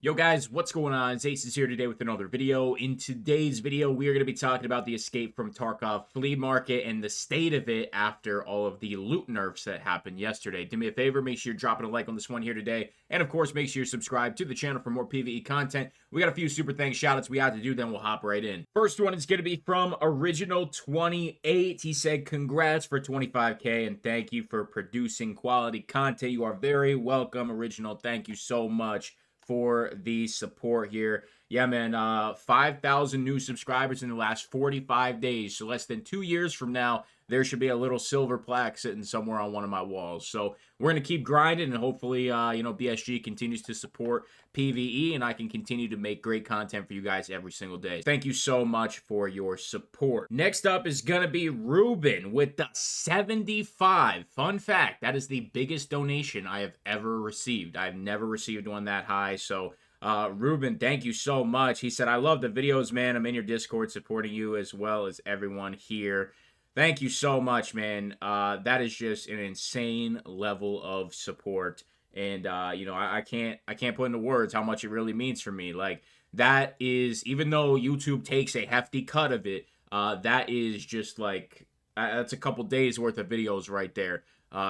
Yo guys, what's going on? Acez here today with another video. In today's video, we are going to be talking about the escape from Tarkov Flea Market and the state of it after all of the loot nerfs that happened yesterday. Do me a favor, make sure you're dropping a like on this one here today. And of course, make sure you're subscribed to the channel for more PvE content. We got a few super thanks shoutouts we have to do, then we'll hop right in. First one is going to be from Original28. He said, congrats for 25K and thank you for producing quality content. You are very welcome, Original. Thank you so much for the support here. Yeah, man, 5,000 new subscribers in the last 45 days. So less than 2 years from now, there should be a little silver plaque sitting somewhere on one of my walls. So we're going to keep grinding, and hopefully, BSG continues to support PvE, and I can continue to make great content for you guys every single day. Thank you so much for your support. Next up is going to be Ruben with the 75. Fun fact, that is the biggest donation I have ever received. I've never received one that high, so Ruben, thank you so much. He said, I love the videos, man. I'm in your Discord supporting you as well as everyone here. Thank you so much, man. That is just an insane level of support. And, I can't put into words how much it really means for me. Like, that is, even though YouTube takes a hefty cut of it, that is just like, that's a couple days worth of videos right there.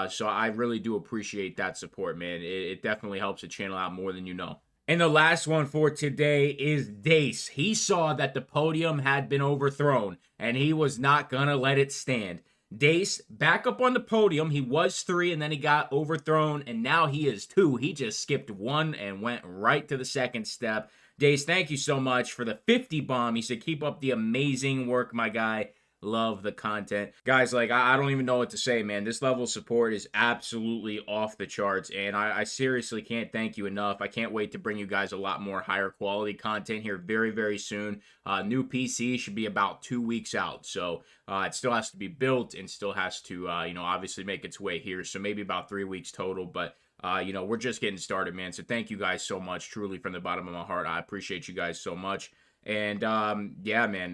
So I really do appreciate that support, man. It definitely helps the channel out more than you know. And the last one for today is Dace. He saw that the podium had been overthrown, and he was not going to let it stand. Dace, back up on the podium. He was 3, and then he got overthrown, and now he is 2. He just skipped 1 and went right to the second step. Dace, thank you so much for the 50 bomb. He said, keep up the amazing work, my guy. Love the content. Guys, like, I don't even know what to say, man. This level of support is absolutely off the charts, and I seriously can't thank you enough. I can't wait to bring you guys a lot more higher quality content here very, very soon. New PC should be about 2 weeks out, so it still has to be built and still has to, obviously make its way here, so maybe about 3 weeks total, but we're just getting started, man. So thank you guys so much, truly from the bottom of my heart. I appreciate you guys so much, and yeah, man,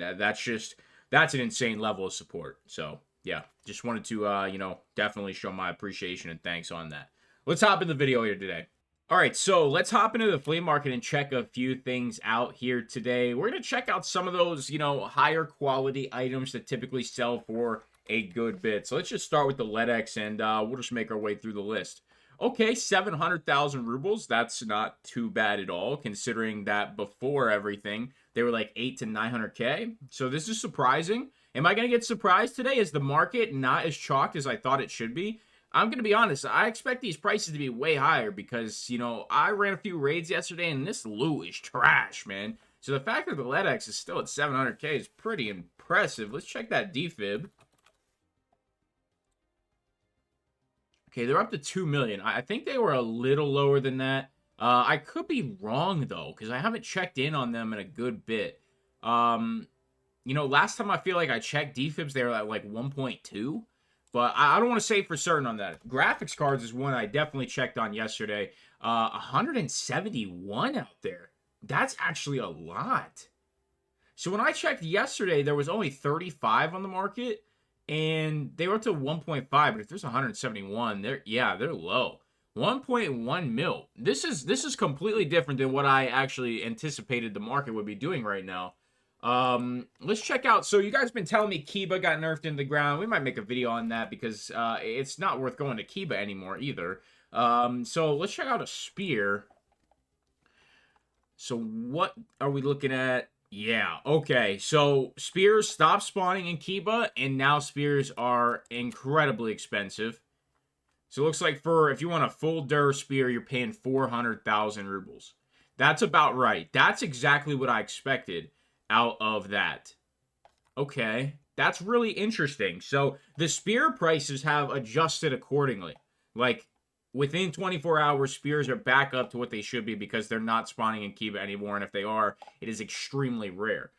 that's an insane level of support. So, yeah, just wanted to, definitely show my appreciation and thanks on that. Let's hop in the video here today. All right, so let's hop into the flea market and check a few things out here today. We're going to check out some of those, higher quality items that typically sell for a good bit. So let's just start with the LEDX, and we'll just make our way through the list. Okay, 700,000 rubles. That's not too bad at all, considering that before everything, they were like 8 to 900K. So this is surprising. Am I going to get surprised today? Is the market not as chalked as I thought it should be? I'm going to be honest. I expect these prices to be way higher because, I ran a few raids yesterday and this loot is trash, man. So the fact that the LEDX is still at 700K is pretty impressive. Let's check that defib. Okay, they're up to 2 million. I think they were a little lower than that. I could be wrong, though, because I haven't checked in on them in a good bit. Last time I feel like I checked defibs, they were at like 1.2. But I don't want to say for certain on that. Graphics cards is one I definitely checked on yesterday. 171 out there. That's actually a lot. So when I checked yesterday, there was only 35 on the market. And they were up to 1.5, but if there's 171, they're low. 1.1 mil. This is completely different than what I actually anticipated the market would be doing right now. Let's check out. So you guys been telling me Kiba got nerfed into the ground. We might make a video on that because it's not worth going to Kiba anymore either. So let's check out a spear. So what are we looking at? Yeah, okay. So spears stopped spawning in Kiba, and now spears are incredibly expensive. So it looks like if you want a full Dur spear, you're paying 400,000 rubles. That's about right. That's exactly what I expected out of that. Okay, that's really interesting. So the spear prices have adjusted accordingly. Like, within 24 hours, spears are back up to what they should be because they're not spawning in Kiba anymore, and if they are, it is extremely rare.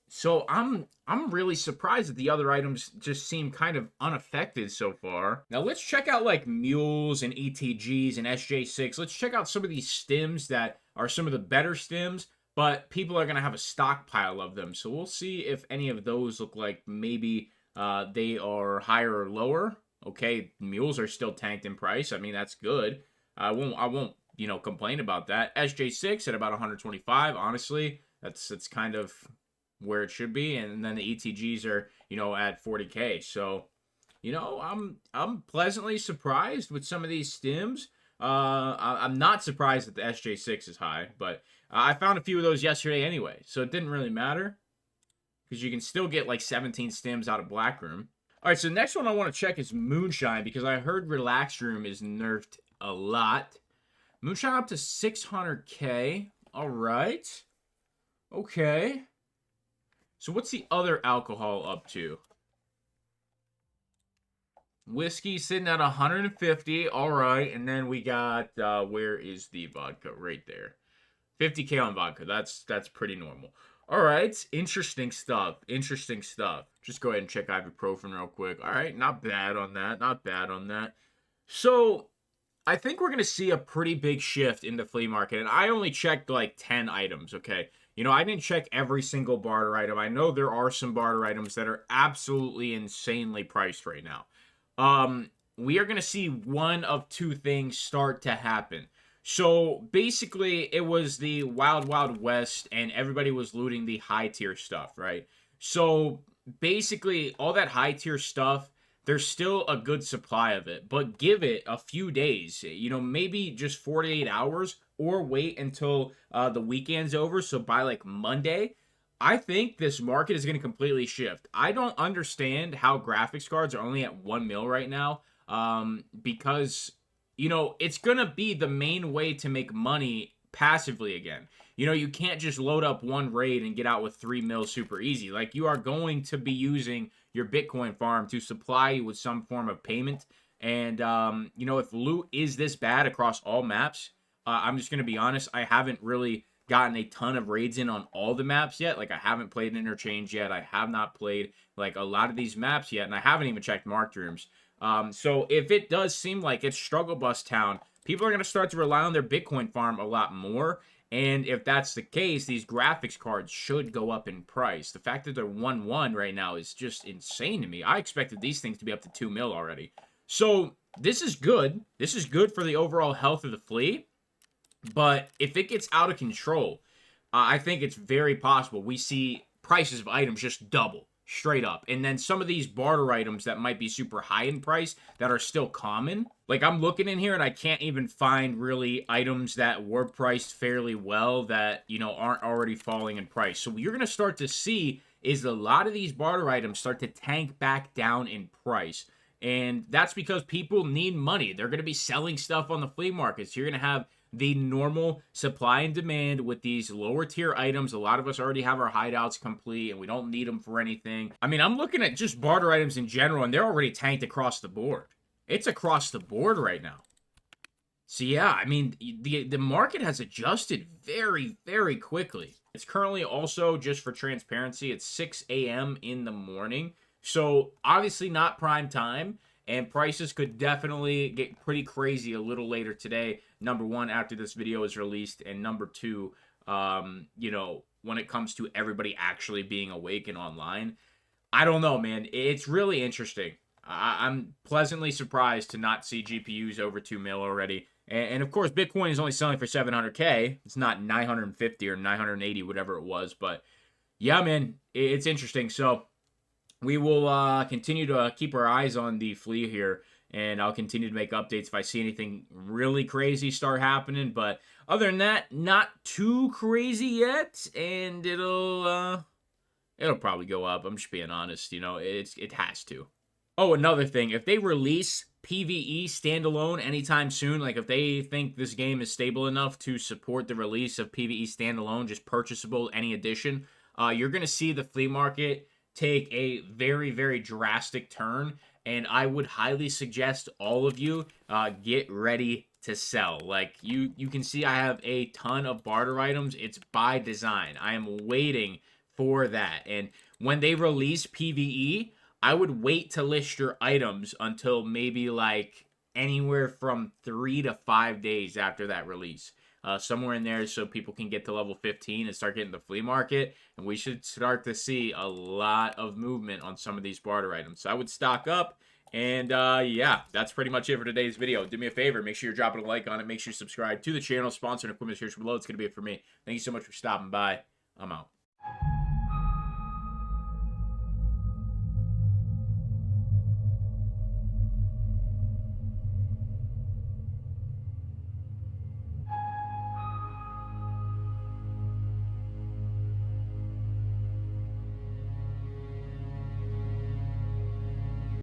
So I'm really surprised that the other items just seem kind of unaffected so far. Now let's check out like mules and ETGs and SJ6. Let's check out some of these stims that are some of the better stims, but people are going to have a stockpile of them. So we'll see if any of those look like maybe they are higher or lower. Okay, mules are still tanked in price. I mean, that's good. I won't complain about that. SJ6 at about 125. Honestly, that's kind of where it should be. And then the ETGs are, at 40K. So, I'm pleasantly surprised with some of these stims. I'm not surprised that the SJ6 is high, but I found a few of those yesterday anyway, so it didn't really matter because you can still get like 17 stims out of Black Room. All right, so the next one I want to check is Moonshine because I heard Relax Room is nerfed a lot. Moonshine up to 600K. All right. Okay. So what's the other alcohol up to? Whiskey sitting at 150. All right. And then we got, where is the vodka? Right there. 50K on vodka. That's pretty normal. All right. Interesting stuff. Interesting stuff. Just go ahead and check ibuprofen real quick. All right. Not bad on that. Not bad on that. So I think we're going to see a pretty big shift in the flea market. And I only checked like 10 items, okay? I didn't check every single barter item. I know there are some barter items that are absolutely insanely priced right now. We are going to see one of two things start to happen. So basically, it was the Wild Wild West, and everybody was looting the high tier stuff, right? So basically, all that high tier stuff, there's still a good supply of it, but give it a few days, maybe just 48 hours, or wait until the weekend's over. So by like Monday, I think this market is going to completely shift. I don't understand how graphics cards are only at 1 mil right now, because it's going to be the main way to make money passively again. You can't just load up one raid and get out with 3 mil super easy. Like, you are going to be using your Bitcoin farm to supply you with some form of payment. And, if loot is this bad across all maps, I'm just going to be honest, I haven't really gotten a ton of raids in on all the maps yet. Like, I haven't played Interchange yet. I have not played, like, a lot of these maps yet, and I haven't even checked marked rooms. So if it does seem like it's struggle bus town, people are going to start to rely on their Bitcoin farm a lot more. And if that's the case, these graphics cards should go up in price. The fact that they're 1-1 right now is just insane to me. I expected these things to be up to 2 mil already. So this is good. This is good for the overall health of the flea. But if it gets out of control, I think it's very possible we see prices of items just double. Straight up. And then some of these barter items that might be super high in price that are still common. Like, I'm looking in here and I can't even find really items that were priced fairly well that, aren't already falling in price. So what you're going to start to see is a lot of these barter items start to tank back down in price. And that's because people need money. They're going to be selling stuff on the flea markets. You're going to have the normal supply and demand with these lower tier items. A lot of us already have our hideouts complete and we don't need them for anything. I mean, I'm looking at just barter items in general and they're already tanked across the board. It's across the board right now. So yeah, I mean, the market has adjusted very, very quickly. It's currently also, just for transparency, it's 6 a.m. in the morning. So obviously not prime time. And prices could definitely get pretty crazy a little later today. Number one, after this video is released. And number two, when it comes to everybody actually being awake and online. I don't know, man. It's really interesting. I'm pleasantly surprised to not see GPUs over 2 mil already. And of course, Bitcoin is only selling for 700K. It's not 950 or 980, whatever it was. But yeah, man, it's interesting. So we will continue to keep our eyes on the flea here, and I'll continue to make updates if I see anything really crazy start happening. But other than that, not too crazy yet, and it'll probably go up. I'm just being honest. It has to. Oh, another thing, if they release PVE standalone anytime soon, like if they think this game is stable enough to support the release of PVE standalone, just purchasable any edition, you're gonna see the flea market take a very, very drastic turn, and I would highly suggest all of you get ready to sell. Like, you can see I have a ton of barter items. It's by design. I am waiting for that. And when they release PVE, I would wait to list your items until maybe like anywhere from 3 to 5 days after that release. Somewhere in there, so people can get to level 15 and start getting the flea market, and we should start to see a lot of movement on some of these barter items. So I would stock up And yeah, that's pretty much it for today's video. Do me a favor, make sure you're dropping a like on it. Make sure you subscribe to the channel. Sponsor and equipment search below. It's going to be it for me. Thank you so much for stopping by. I'm out.